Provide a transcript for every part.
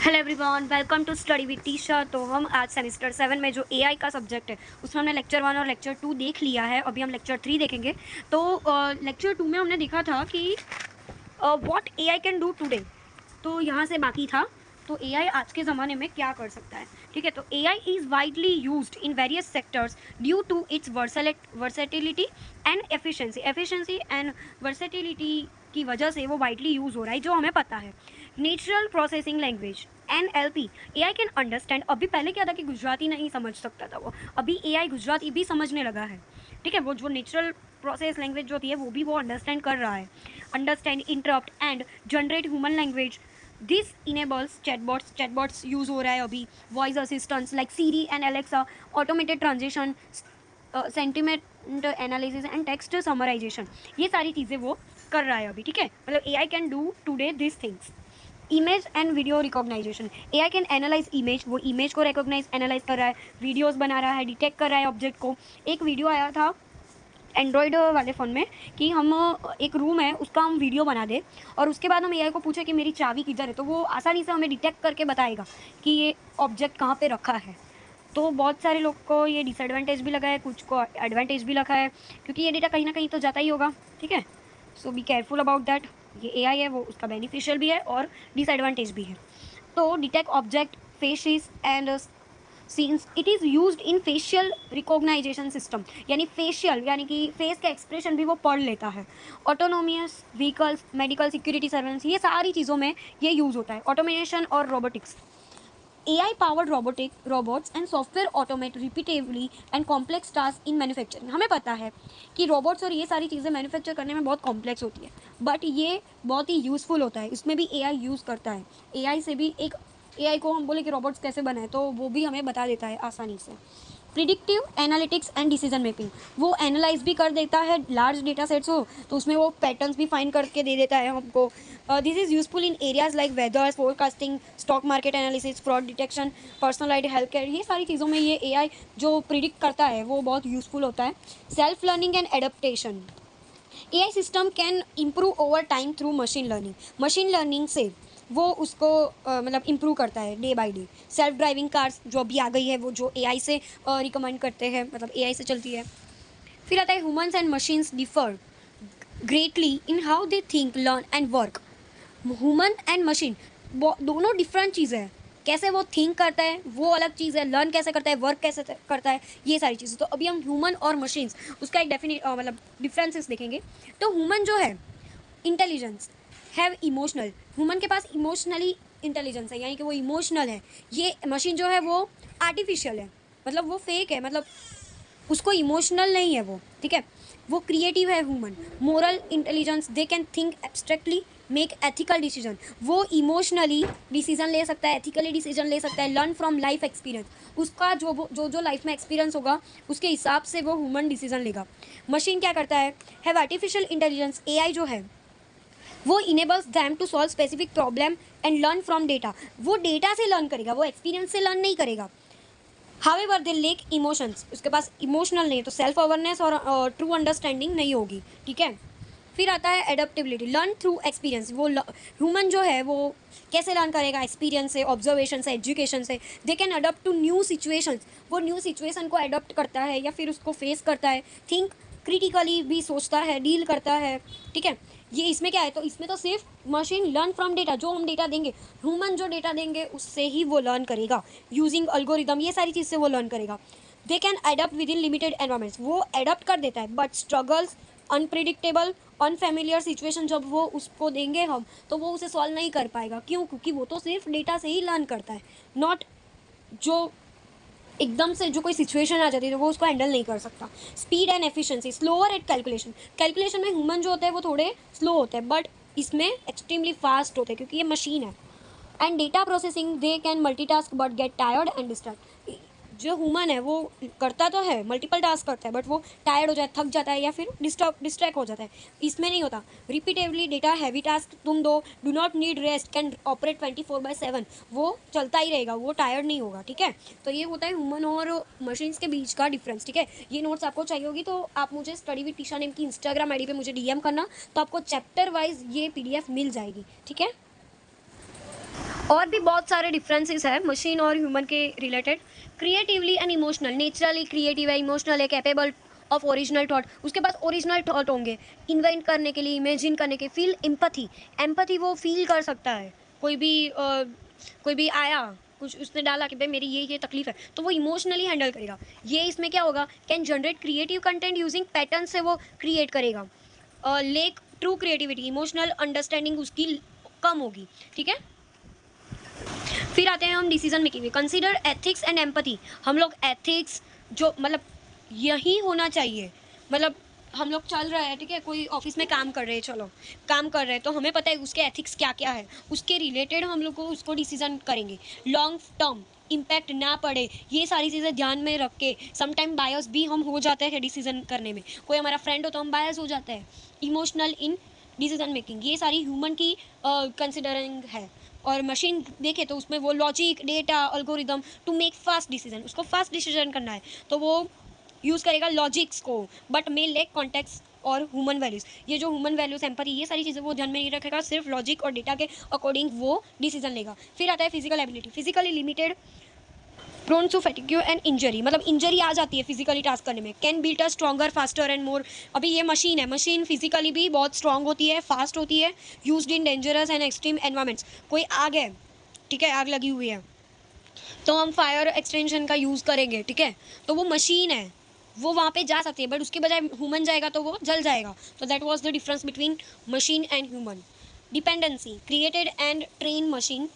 Hello everyone, welcome to study with Tisha. तो हम आज सेमेस्टर 7 में जो एआई का सब्जेक्ट है उसमें हमने लेक्चर 1 और लेक्चर 2 देख लिया है। अभी हम लेक्चर 3 देखेंगे। तो लेक्चर 2 में हमने देखा था कि what AI can do today. तो यहाँ से बाकी था तो एआई आज के ज़माने में क्या कर सकता है। ठीक है, तो AI is widely used in various sectors due to its versatility and efficiency and versatility की वजह से वो वाइडली यूज़ हो रहा है, जो हमें पता है। Natural processing language NLP AI can understand. अभी पहले क्या था कि गुजराती नहीं समझ सकता था वो, अभी एआई गुजराती भी समझने लगा है। ठीक है, वो जो नेचुरल प्रोसेस लैंग्वेज जो होती है वो भी वो अंडरस्टैंड कर रहा है। Understand, interrupt and generate human language. This enables chatbots use हो रहा है अभी। Voice assistants like Siri and Alexa, automated transaction, sentiment analysis and text summarisation, ये सारी चीज़ें वो कर रहा है अभी। ठीक है, मतलब AI can do today this things. Image and video recognisation, AI can analyse image, वो इमेज को रिकॉग्नाइज एनालाइज कर रहा है, वीडियोस बना रहा है, डिटेक्ट कर रहा है ऑब्जेक्ट को। एक वीडियो आया था एंड्रॉयड वाले फ़ोन में कि हम एक रूम है उसका हम वीडियो बना दें और उसके बाद हम एआई को पूछे कि मेरी चाबी किधर है, तो वो आसानी से हमें डिटेक्ट करके बताएगा कि ये ऑब्जेक्ट कहाँ पे रखा है। तो बहुत सारे लोग को ये डिसएडवांटेज भी लगा है, कुछ को एडवांटेज भी लगा है, क्योंकि ये डेटा कहीं ना कहीं तो जाता ही होगा। ठीक है, सो बी केयरफुल अबाउट दैट। ये एआई है वो उसका बेनिफिशियल भी है और डिसएडवांटेज भी है। तो detect object faces and scenes, it is used in facial recognisation system, यानी फेशियल यानी कि फेस का एक्सप्रेशन भी वो पढ़ लेता है। ऑटोनोमियस व्हीकल्स, मेडिकल सिक्योरिटी सर्वेलेंस, ये सारी चीज़ों में ये यूज़ होता है। ऑटोमेशन और robotics, AI powered robots and software automate repeatedly and complex tasks in manufacturing। हमें पता है कि रोबोट्स और ये सारी चीज़ें मैन्युफैक्चर करने में बहुत कॉम्प्लेक्स होती है, बट ये बहुत ही यूज़फुल होता है। इसमें भी एआई यूज़ करता है। एआई से भी एक एआई को हम बोले कि रोबोट्स कैसे बनाए तो वो भी हमें बता देता है आसानी से। Predictive analytics and decision making, वो एनालाइज भी कर देता है। लार्ज डेटा सेट्स हो तो उसमें वो पैटर्न्स भी फाइंड करके दे देता है हमको। This is useful in areas like weather forecasting, stock market analysis, fraud detection, personalised health care, ये सारी चीज़ों में ये एआई जो प्रिडिक्ट करता है वो बहुत यूजफुल होता है। Self learning and adaptation, AI system can improve over time through machine learning. Machine learning से वो उसको मतलब इम्प्रूव करता है day by day. Self driving cars जो अभी आ गई है वो जो एआई से रिकमेंड करते हैं, मतलब एआई से चलती है। फिर आता है humans and machines differ greatly in how they think, learn and work. Human and machine दोनों डिफरेंट चीज़ें हैं। कैसे वो थिंक करता है वो अलग चीज़ है, लर्न कैसे करता है, वर्क कैसे करता है, ये सारी चीज़ें। तो अभी हम ह्यूमन और मशीन्स उसका एक मतलब डिफरेंसेस देखेंगे। तो ह्यूमन जो है इंटेलिजेंस हैव इमोशनल, ह्यूमन के पास इमोशनली इंटेलिजेंस है, यानी कि वो इमोशनल है। ये मशीन जो है वो आर्टिफिशियल है, मतलब वो फेक है, मतलब उसको इमोशनल नहीं है वो। ठीक है, वो क्रिएटिव है human. Moral intelligence, they can think abstractly, make ethical decision, वो इमोशनली डिसीजन ले सकता है, एथिकली डिसीजन ले सकता है। लर्न फ्रॉम लाइफ एक्सपीरियंस, उसका जो लाइफ में एक्सपीरियंस होगा उसके हिसाब से वो ह्यूमन डिसीजन लेगा। मशीन क्या करता है, हैव आर्टिफिशियल इंटेलिजेंस, एआई जो है वो enables them to solve specific problem and learn from data, वो डेटा से लर्न करेगा, वो एक्सपीरियंस से लर्न नहीं करेगा। हावेवर दे लेक इमोशंस, उसके पास इमोशनल नहीं है, तो सेल्फ अवेयरनेस और ट्रू अंडरस्टैंडिंग नहीं होगी। ठीक है, फिर आता है एडेप्टेबिलिटी, लर्न थ्रू एक्सपीरियंस। वो ह्यूमन जो है वो कैसे लर्न करेगा, एक्सपीरियंस से, ऑब्जर्वेशन से, एजुकेशन से। They can adopt to new situations, वो न्यू सिचुएशन को अडॉप्ट करता है या फिर उसको फेस करता है। थिंक क्रिटिकली भी सोचता है, डील करता है। ठीक है, ये इसमें क्या है, तो इसमें तो सिर्फ मशीन लर्न फ्रॉम डेटा, जो हम डेटा देंगे, ह्यूमन जो डेटा देंगे उससे ही वो लर्न करेगा। यूजिंग अल्गोरिदम, ये सारी चीज़ से वो लर्न करेगा। दे can adopt with in limited environments, वो अडॉप्ट कर देता है, but struggles, unpredictable, unfamiliar situation जब वो उसको देंगे हम तो वो उसे सॉल्व नहीं कर पाएगा। क्यों? क्योंकि वो तो सिर्फ डेटा से ही लर्न करता है, नॉट जो एकदम से जो कोई सिचुएशन आ जाती है तो वो उसको हैंडल नहीं कर सकता। Speed and efficiency, slower at calculation, calculation में ह्यूमन जो होते हैं वो थोड़े स्लो होते हैं, बट इसमें एक्सट्रीमली फास्ट होते हैं क्योंकि ये मशीन है। And data processing, they can multitask but get tired and distract, जो ह्यूमन है वो करता तो है, मल्टीपल टास्क करता है, बट वो टायर्ड हो जाए, थक जाता है या फिर डिस्ट्रैक्ट हो जाता है। इसमें नहीं होता। रिपीटेडली डेटा हैवी टास्क तुम दो, do not need rest, can operate 24/7, वो चलता ही रहेगा, वो टायर्ड नहीं होगा। ठीक है, तो ये होता है ह्यूमन और मशीन्स के बीच का डिफरेंस। ठीक है, ये नोट्स आपको चाहिए होगी तो आप मुझे स्टडी विद टीशा नेम की इंस्टाग्राम आईडी पे मुझे डीएम करना, तो आपको चैप्टर वाइज ये पीडीएफ मिल जाएगी। ठीक है। और भी बहुत सारे डिफरेंसेस है मशीन और ह्यूमन के related. Creatively and emotional, naturally creative है, इमोशनल है, कैपेबल ऑफ ओरिजिनल थॉट, उसके पास ओरिजिनल थॉट होंगे इन्वेंट करने के लिए, इमेजिन करने के, फील एम्पैथी, एम्पैथी वो फील कर सकता है। कोई भी आया, कुछ उसने डाला कि भाई मेरी ये तकलीफ है, तो वो इमोशनली हैंडल करेगा। ये इसमें क्या होगा, can generate creative content using pattern से वो क्रिएट करेगा। Lake true creativity, emotional understanding उसकी कम होगी, ठीक है। फिर आते हैं हम डिसीजन मेकिंग में। कंसीडर एथिक्स एंड एम्पैथी, हम लोग एथिक्स जो मतलब यही होना चाहिए, मतलब हम लोग चल रहे हैं, ठीक है, कोई ऑफिस में काम कर रहे हैं, चलो काम कर रहे हैं तो हमें पता है उसके एथिक्स क्या क्या है, उसके रिलेटेड हम लोग को उसको डिसीजन करेंगे, लॉन्ग टर्म इम्पैक्ट ना पड़े, ये सारी चीज़ें ध्यान में रख के। समटाइम बायस भी हम हो जाते हैं डिसीजन करने में, कोई हमारा फ्रेंड हो तो हम बायस हो जाते हैं। इमोशनल इन डिसीजन मेकिंग, ये सारी ह्यूमन की कंसिडरिंग है। और मशीन देखे तो उसमें वो logic, data, algorithm to make fast decision, उसको फास्ट डिसीजन करना है तो वो यूज़ करेगा लॉजिक्स को, बट मे लेक कॉन्टेक्स्ट और ह्यूमन वैल्यूज़। ये जो ह्यूमन वैल्यूज़, एम्पैथी, ये सारी चीज़ें वो ध्यान में नहीं रखेगा, सिर्फ लॉजिक और डेटा के अकॉर्डिंग वो डिसीजन लेगा। फिर आता है physical ability, physically limited, prone to fatigue and injury, मतलब इंजरी आ जाती है फिजिकली टास्क करने में। Can built a stronger, faster and more, अभी ये मशीन है, मशीन फिजिकली भी बहुत स्ट्रांग होती है, फास्ट होती है, used in dangerous and extreme environments. कोई आग है, ठीक है, आग लगी हुई है तो हम फायर एक्सटेंशन का यूज़ करेंगे, ठीक है, तो वो मशीन है, वो वहाँ पे जा सकती है, बट उसके बजाय ह्यूमन जाएगा तो वो जल जाएगा। तो that was the difference between machine and human. Dependency, created and train machine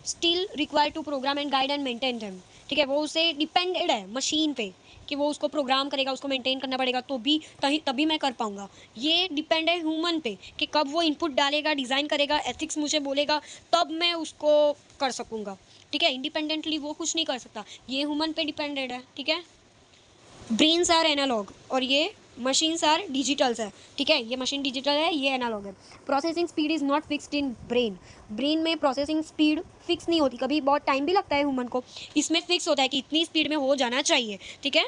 still require to program and guide and maintain them, ठीक है, वो उसे डिपेंडेड है मशीन पे कि वो उसको प्रोग्राम करेगा, उसको मेंटेन करना पड़ेगा, तो भी तभी मैं कर पाऊंगा। ये डिपेंड है ह्यूमन पे कि कब वो इनपुट डालेगा, डिज़ाइन करेगा, एथिक्स मुझे बोलेगा, तब मैं उसको कर सकूँगा, ठीक है। इंडिपेंडेंटली वो कुछ नहीं कर सकता, ये ह्यूमन पे डिपेंडेड है, ठीक है। ब्रेन्स आर एनालॉग और ये मशीन्स आर डिजिटल्स है, ठीक है, ये मशीन डिजिटल है, ये एनालॉग है। Processing speed is not fixed in brain, brain में प्रोसेसिंग स्पीड फिक्स नहीं होती, कभी बहुत टाइम भी लगता है ह्यूमन को, इसमें फिक्स होता है कि इतनी स्पीड में हो जाना चाहिए, ठीक है।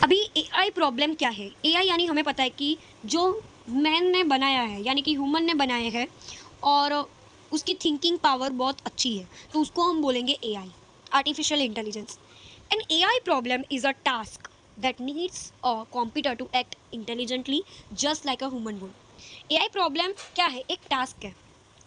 अभी एआई प्रॉब्लम क्या है, एआई यानी हमें पता है कि जो मैन ने बनाया है, यानी कि ह्यूमन ने बनाया है और उसकी थिंकिंग पावर बहुत अच्छी है, तो उसको हम बोलेंगे AI, artificial intelligence. An AI problem is a task that needs a computer to act intelligently just like a human would। AI problem क्या है, एक टास्क है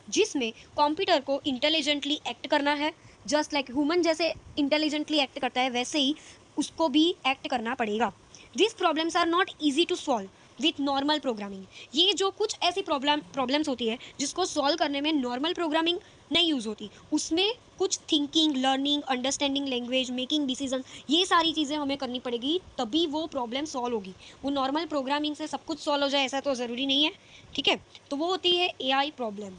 जिसमें कंप्यूटर को इंटेलिजेंटली एक्ट करना है, जस्ट लाइक ह्यूमन जैसे इंटेलिजेंटली एक्ट करता है वैसे ही उसको भी एक्ट करना पड़ेगा। This problems are not easy to solve with normal programming, ये जो कुछ ऐसी प्रॉब्लम्स होती है जिसको सॉल्व करने में नॉर्मल प्रोग्रामिंग नहीं यूज़ होती, उसमें कुछ thinking, learning, understanding language, making decision, ये सारी चीज़ें हमें करनी पड़ेगी, तभी वो प्रॉब्लम सॉल्व होगी। वो नॉर्मल प्रोग्रामिंग से सब कुछ सॉल्व हो जाए ऐसा तो ज़रूरी नहीं है, ठीक है। तो वो होती है AI problem.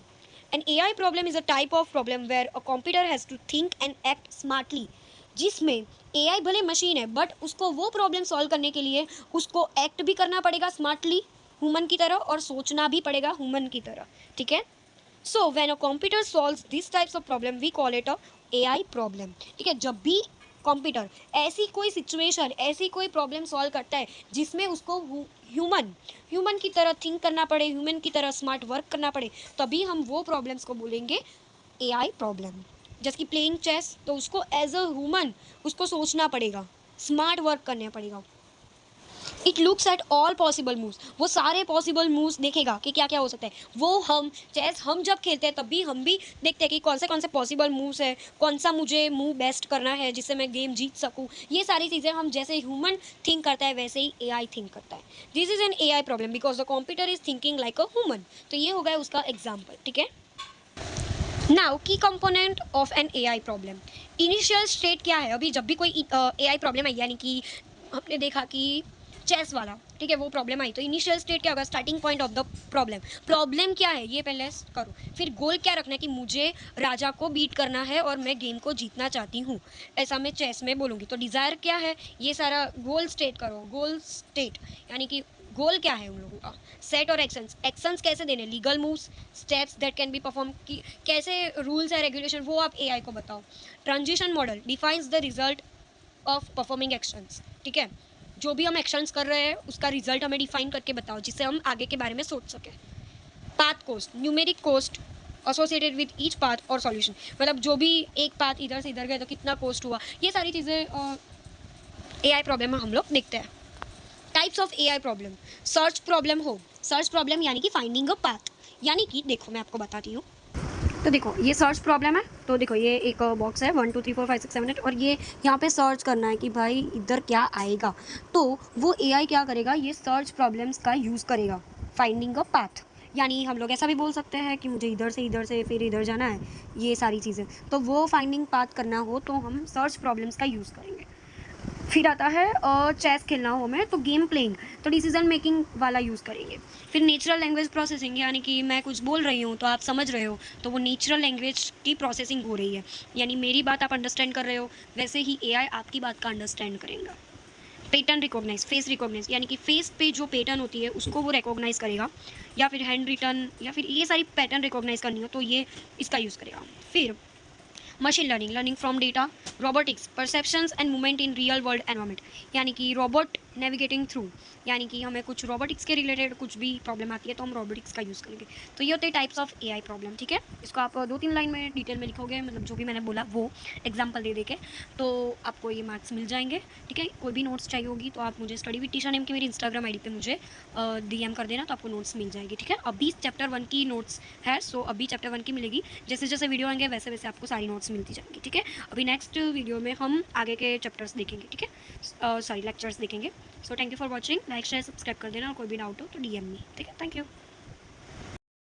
An AI problem is a type of problem where a computer has to think and act smartly, जिसमें एआई भले मशीन है बट उसको वो प्रॉब्लम सॉल्व करने के लिए उसको एक्ट भी करना पड़ेगा स्मार्टली ह्यूमन की तरह, और सोचना भी पड़ेगा ह्यूमन की तरह, ठीक है। So when a computer solves this types of problem we call it a AI problem, ठीक है। जब भी कंप्यूटर ऐसी कोई सिचुएशन, ऐसी कोई प्रॉब्लम सॉल्व करता है जिसमें उसको ह्यूमन की तरह थिंक करना पड़े, ह्यूमन की तरह स्मार्ट वर्क करना पड़े, तभी हम वो प्रॉब्लम्स को बोलेंगे एआई प्रॉब्लम। जैसे कि प्लेइंग चेस, तो उसको एज अ ह्यूमन उसको सोचना पड़ेगा, स्मार्ट वर्क करना पड़ेगा। It looks at all possible moves, वो सारे पॉसिबल मूव्स देखेगा कि क्या क्या हो सकता है। वो हम चेस हम जब खेलते हैं तब भी हम भी देखते हैं कि कौन से पॉसिबल मूव्स है, कौन सा मुझे मूव बेस्ट करना है जिससे मैं गेम जीत सकूं। ये सारी चीज़ें हम जैसे ह्यूमन थिंक करता है वैसे ही एआई थिंक करता है। This is an AI problem because the computer is thinking like a human. तो ये हो गया उसका एग्जाम्पल, ठीक है। Now key component of an AI problem, initial state क्या है। अभी जब भी कोई एआई प्रॉब्लम आई, यानी कि हमने देखा कि चेस वाला, ठीक है, वो प्रॉब्लम आई, तो इनिशियल स्टेट क्या होगा, starting point of the problem क्या है ये पहले करो, फिर गोल क्या रखना है कि मुझे राजा को बीट करना है और मैं गेम को जीतना चाहती हूँ, ऐसा मैं चेस में बोलूँगी। तो डिज़ायर क्या है, ये सारा गोल स्टेट करो, गोल स्टेट यानी कि गोल क्या है उन लोगों का। सेट और एक्शंस कैसे देने, legal moves, steps that can be perform, की कैसे रूल्स है, रेगुलेशन, वो आप एआई को बताओ। Transition model defines the result of performing actions, ठीक है, जो भी हम एक्शंस कर रहे हैं उसका रिजल्ट हमें डिफाइन करके बताओ जिससे हम आगे के बारे में सोच सकें। Path cost, numeric cost associated with each path और सॉल्यूशन, मतलब जो भी एक पाथ इधर से इधर गए तो कितना कॉस्ट हुआ, ये सारी चीज़ें एआई प्रॉब्लम में हम लोग देखते हैं। Types of AI problem, search problem हो, सर्च प्रॉब्लम यानी कि फाइंडिंग अ पाथ, यानी कि देखो मैं आपको बताती हूँ। तो देखो ये सर्च प्रॉब्लम है, तो देखो ये एक बॉक्स है 1 2 3 4 5 6 7 8 और ये यहाँ पे सर्च करना है कि भाई इधर क्या आएगा, तो वो एआई क्या करेगा, ये सर्च प्रॉब्लम्स का यूज़ करेगा फाइंडिंग अ पाथ। यानी हम लोग ऐसा भी बोल सकते हैं कि मुझे इधर से फिर इधर जाना है, ये सारी चीज़ें, तो वो फाइंडिंग पाथ करना हो तो हम सर्च प्रॉब्लम्स का यूज़ करेंगे। फिर आता है चेस खेलना हो हमें तो गेम प्लेइंग, तो डिसीजन मेकिंग वाला यूज़ करेंगे। फिर नेचुरल लैंग्वेज प्रोसेसिंग, यानी कि मैं कुछ बोल रही हूँ तो आप समझ रहे हो, तो वो नेचुरल लैंग्वेज की प्रोसेसिंग हो रही है, यानी मेरी बात आप अंडरस्टैंड कर रहे हो, वैसे ही एआई आपकी बात का अंडरस्टैंड करेगा। पैटर्न रिकॉग्नाइज, फेस रिकॉग्नाइज, यानी कि फेस पे जो पैटर्न होती है उसको वो रिकॉग्नाइज करेगा, या फिर हैंड रिटर्न, या फिर ये सारी पैटर्न रिकॉग्नाइज करनी हो तो ये इसका यूज़ करेगा। फिर machine learning, learning from data, robotics, perceptions and movement in real world environment, यानी कि रोबोट नेविगेटिंग थ्रू, यानी कि हमें कुछ रोबोटिक्स के रिलेटेड कुछ भी प्रॉब्लम आती है तो हम रोबोटिक्स का यूज़ करेंगे। तो ये होते हैं टाइप्स ऑफ एआई प्रॉब्लम, ठीक है। इसको आप 2-3 लाइन में डिटेल में लिखोगे, मतलब जो भी मैंने बोला वो एग्जाम्पल दे के, तो आपको ये मार्क्स मिल जाएंगे, ठीक है। कोई भी नोट्स चाहिए होगी तो आप मुझे स्टडी विद टीशा नेम की मेरी इंस्टाग्राम आईडी पे मुझे डीएम कर देना, तो आपको नोट्स मिल जाएगी, ठीक है। अभी चैप्टर 1 की नोट्स है, सो अभी चैप्टर 1 की मिलेगी, जैसे जैसे वीडियो आएंगे वैसे वैसे आपको सारी नोट्स मिलती जाएंगी, ठीक है। अभी नेक्स्ट वीडियो में हम आगे के चैप्टर्स देखेंगे, ठीक है, सॉरी लेक्चर्स देखेंगे। So thank you for watching, like share subscribe कर देना, और कोई भी डाउट हो तो डीएम मी, ठीक है। Thank you.